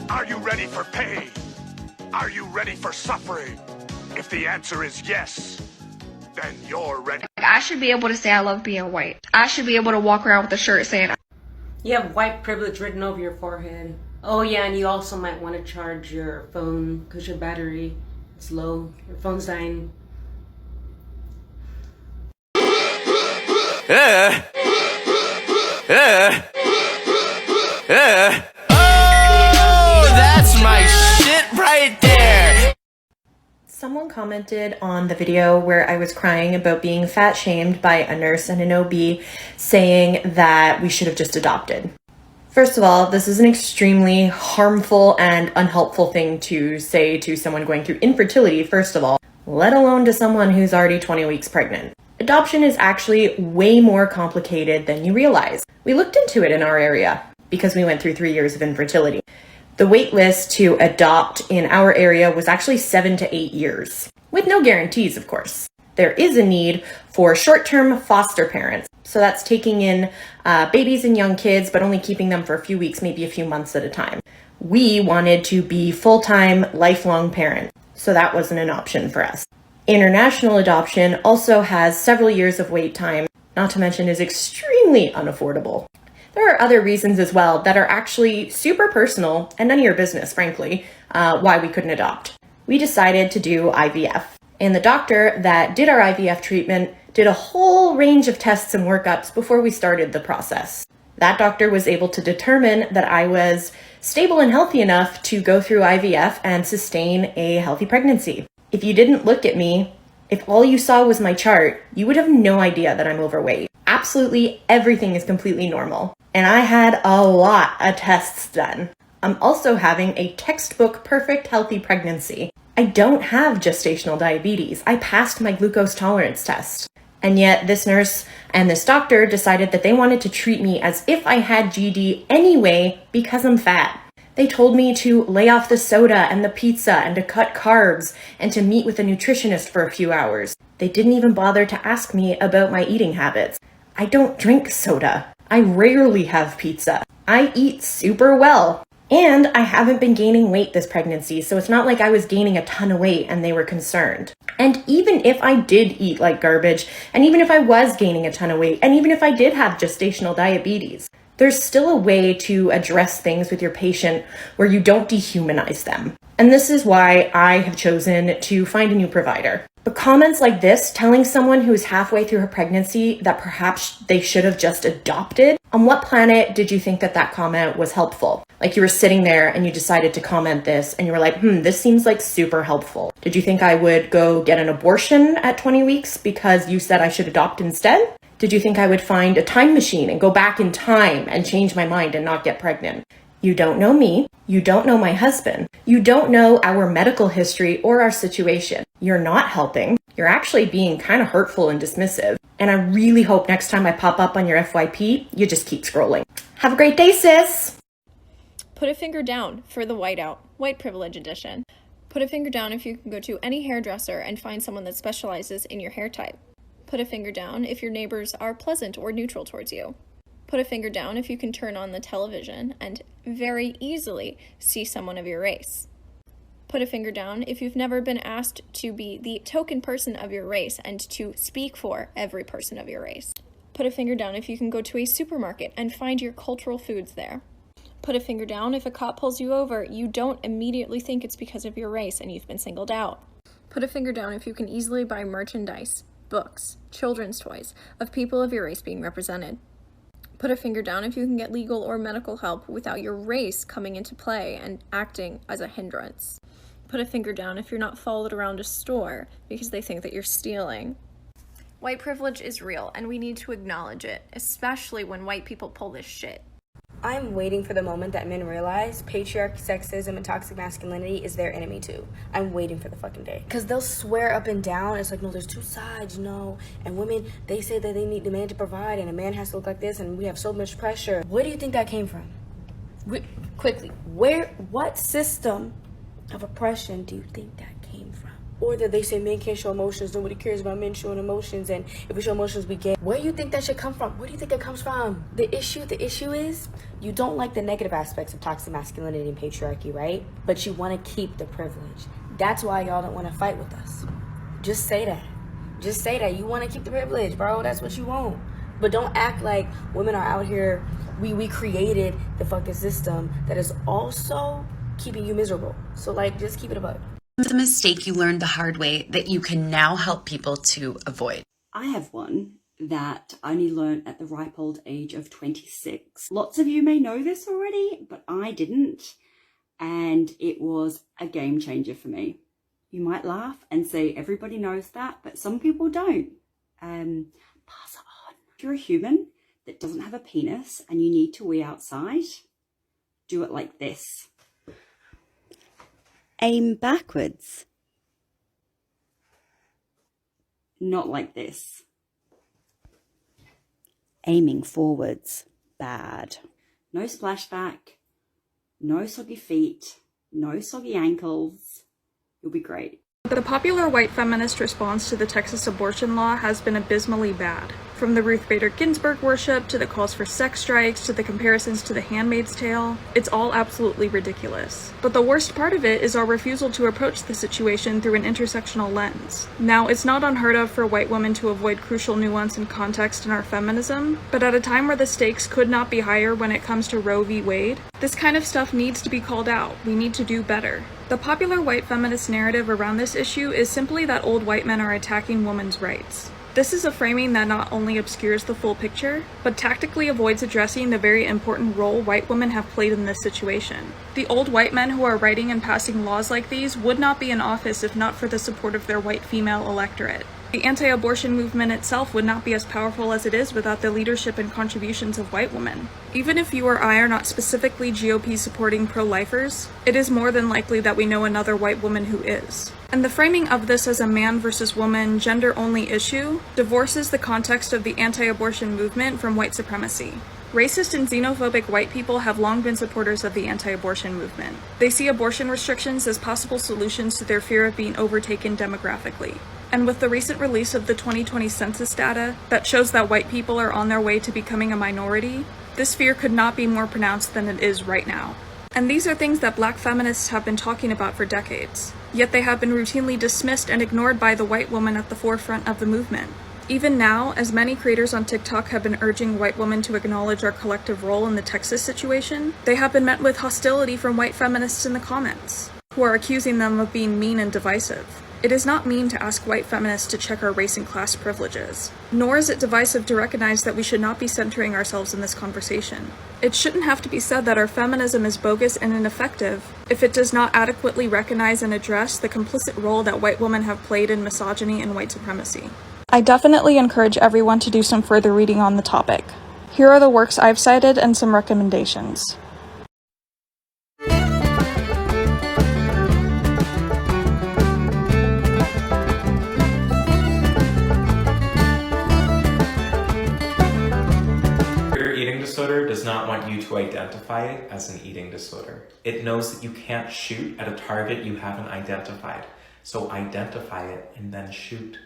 Are you ready for pain? Are you ready for suffering? If the answer is yes, then you're ready. I should be able to say I love being white. I should be able to walk around with a shirt saying, you have white privilege written over your forehead. Oh yeah, and you also might want to charge your phone because your battery is low. Your phone's dying. Oh, that's my shit right there. Someone commented on the video where I was crying about being fat shamed by a nurse and an OB, saying that we should have just adopted. First of all, this is an extremely harmful and unhelpful thing to say to someone going through infertility, first of all, let alone to someone who's already 20 weeks pregnant. Adoption is actually way more complicated than you realize. We looked into it in our area because we went through 3 years of infertility. The wait list to adopt in our area was actually 7 to 8 years, with no guarantees, of course. There is a need for short-term foster parents. So that's taking in babies and young kids, but only keeping them for a few weeks, maybe a few months at a time. We wanted to be full-time, lifelong parents, so that wasn't an option for us. International adoption also has several years of wait time, not to mention is extremely unaffordable. There are other reasons as well that are actually super personal and none of your business, frankly, why we couldn't adopt. We decided to do IVF. And the doctor that did our IVF treatment did a whole range of tests and workups before we started the process. That doctor was able to determine that I was stable and healthy enough to go through IVF and sustain a healthy pregnancy. If you didn't look at me, if all you saw was my chart, you would have no idea that I'm overweight. Absolutely everything is completely normal. And I had a lot of tests done. I'm also having a textbook perfect healthy pregnancy. I don't have gestational diabetes. I passed my glucose tolerance test. And yet this nurse and this doctor decided that they wanted to treat me as if I had GD anyway because I'm fat. They told me to lay off the soda and the pizza and to cut carbs and to meet with a nutritionist for a few hours. They didn't even bother to ask me about my eating habits. I don't drink soda. I rarely have pizza. I eat super well. And I haven't been gaining weight this pregnancy, so it's not like I was gaining a ton of weight and they were concerned. And even if I did eat like garbage, and even if I was gaining a ton of weight, and even if I did have gestational diabetes, there's still a way to address things with your patient where you don't dehumanize them. And this is why I have chosen to find a new provider. But comments like this, telling someone who is halfway through her pregnancy that perhaps they should have just adopted, on what planet did you think that that comment was helpful? Like you were sitting there and you decided to comment this and you were like, this seems like super helpful. Did you think I would go get an abortion at 20 weeks because you said I should adopt instead? Did you think I would find a time machine and go back in time and change my mind and not get pregnant? You don't know me. You don't know my husband. You don't know our medical history or our situation. You're not helping. You're actually being kind of hurtful and dismissive. And I really hope next time I pop up on your FYP, you just keep scrolling. Have a great day, sis. Put a finger down for the whiteout, white privilege edition. Put a finger down if you can go to any hairdresser and find someone that specializes in your hair type. Put a finger down if your neighbors are pleasant or neutral towards you. Put a finger down if you can turn on the television and very easily see someone of your race. Put a finger down if you've never been asked to be the token person of your race and to speak for every person of your race. Put a finger down if you can go to a supermarket and find your cultural foods there. Put a finger down if a cop pulls you over, you don't immediately think it's because of your race and you've been singled out. Put a finger down if you can easily buy merchandise, books, children's toys of people of your race being represented. Put a finger down if you can get legal or medical help without your race coming into play and acting as a hindrance. Put a finger down if you're not followed around a store because they think that you're stealing. White privilege is real and we need to acknowledge it, especially when white people pull this shit. I'm waiting for the moment that men realize patriarchy, sexism, and toxic masculinity is their enemy too. I'm waiting for the fucking day. Because they'll swear up and down, it's like, no, there's two sides, no. And women, they say that they need the man to provide, and a man has to look like this, and we have so much pressure. Where do you think that came from? Quickly, what system of oppression do you think that came from? Or that they say men can't show emotions, nobody cares about men showing emotions, and if we show emotions, we gay. Where do you think that should come from? Where do you think it comes from? The issue is, you don't like the negative aspects of toxic masculinity and patriarchy, right? But you want to keep the privilege. That's why y'all don't want to fight with us. Just say that. Just say that. You want to keep the privilege, bro. That's what you want. But don't act like women are out here, we created the fucking system that is also keeping you miserable. So, like, just keep it above. It's a mistake you learned the hard way that you can now help people to avoid. I have one that I only learned at the ripe old age of 26. Lots of you may know this already, but I didn't. And it was a game changer for me. You might laugh and say everybody knows that, but some people don't. Pass it on. If you're a human that doesn't have a penis and you need to wee outside, do it like this. Aim backwards. Not like this. Aiming forwards. Bad. No splashback. No soggy feet. No soggy ankles. You'll be great. The popular white feminist response to the Texas abortion law has been abysmally bad. From the Ruth Bader Ginsburg worship, to the calls for sex strikes, to the comparisons to The Handmaid's Tale, it's all absolutely ridiculous. But the worst part of it is our refusal to approach the situation through an intersectional lens. Now, it's not unheard of for white women to avoid crucial nuance and context in our feminism, but at a time where the stakes could not be higher when it comes to Roe v. Wade, this kind of stuff needs to be called out. We need to do better. The popular white feminist narrative around this issue is simply that old white men are attacking women's rights. This is a framing that not only obscures the full picture, but tactically avoids addressing the very important role white women have played in this situation. The old white men who are writing and passing laws like these would not be in office if not for the support of their white female electorate. The anti-abortion movement itself would not be as powerful as it is without the leadership and contributions of white women. Even if you or I are not specifically GOP supporting pro-lifers, it is more than likely that we know another white woman who is. And the framing of this as a man versus woman, gender-only issue divorces the context of the anti-abortion movement from white supremacy. Racist and xenophobic white people have long been supporters of the anti-abortion movement. They see abortion restrictions as possible solutions to their fear of being overtaken demographically. And with the recent release of the 2020 census data that shows that white people are on their way to becoming a minority, this fear could not be more pronounced than it is right now. And these are things that black feminists have been talking about for decades, yet they have been routinely dismissed and ignored by the white woman at the forefront of the movement. Even now, as many creators on TikTok have been urging white women to acknowledge our collective role in the Texas situation, they have been met with hostility from white feminists in the comments, who are accusing them of being mean and divisive. It is not mean to ask white feminists to check our race and class privileges, nor is it divisive to recognize that we should not be centering ourselves in this conversation. It shouldn't have to be said that our feminism is bogus and ineffective if it does not adequately recognize and address the complicit role that white women have played in misogyny and white supremacy. I definitely encourage everyone to do some further reading on the topic. Here are the works I've cited and some recommendations. Disorder does not want you to identify it as an eating disorder. It knows that you can't shoot at a target you haven't identified. So identify it and then shoot.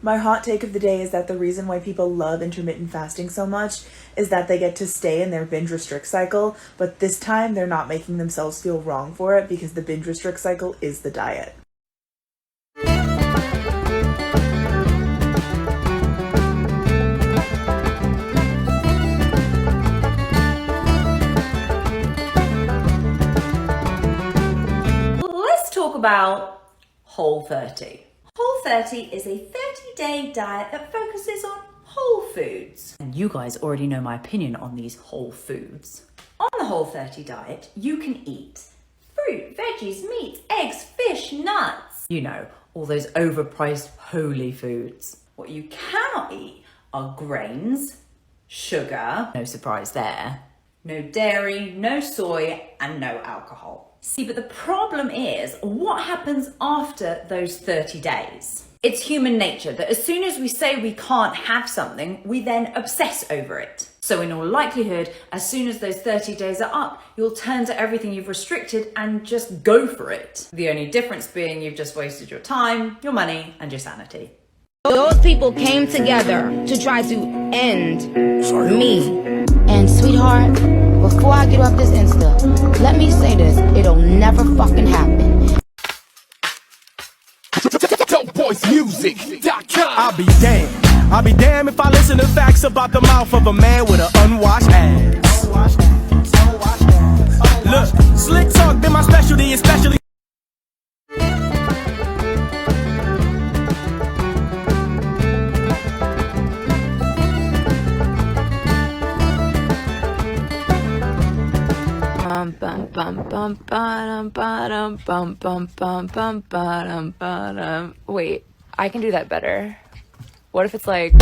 My hot take of the day is that the reason why people love intermittent fasting so much is that they get to stay in their binge restrict cycle, but this time they're not making themselves feel wrong for it because the binge restrict cycle is the diet. Let's talk about Whole30. Whole30 is a 30-day diet that focuses on whole foods. And you guys already know my opinion on these whole foods. On the Whole30 diet, you can eat fruit, veggies, meats, eggs, fish, nuts. You know, all those overpriced holy foods. What you cannot eat are grains, sugar, no surprise there, no dairy, no soy, and no alcohol. See, but the problem is, what happens after those 30 days? It's human nature that as soon as we say we can't have something, we then obsess over it. So in all likelihood, as soon as those 30 days are up, you'll turn to everything you've restricted and just go for it. The only difference being you've just wasted your time, your money, and your sanity. Those people came together to try to end me. And sweetheart, before I get off this Insta, let me say this, it'll never fucking happen. I'll be damned if I listen to facts about the mouth of a man with an unwashed ass. Look, slick talk been my specialty, especially. Wait, I can do that better. What if it's like...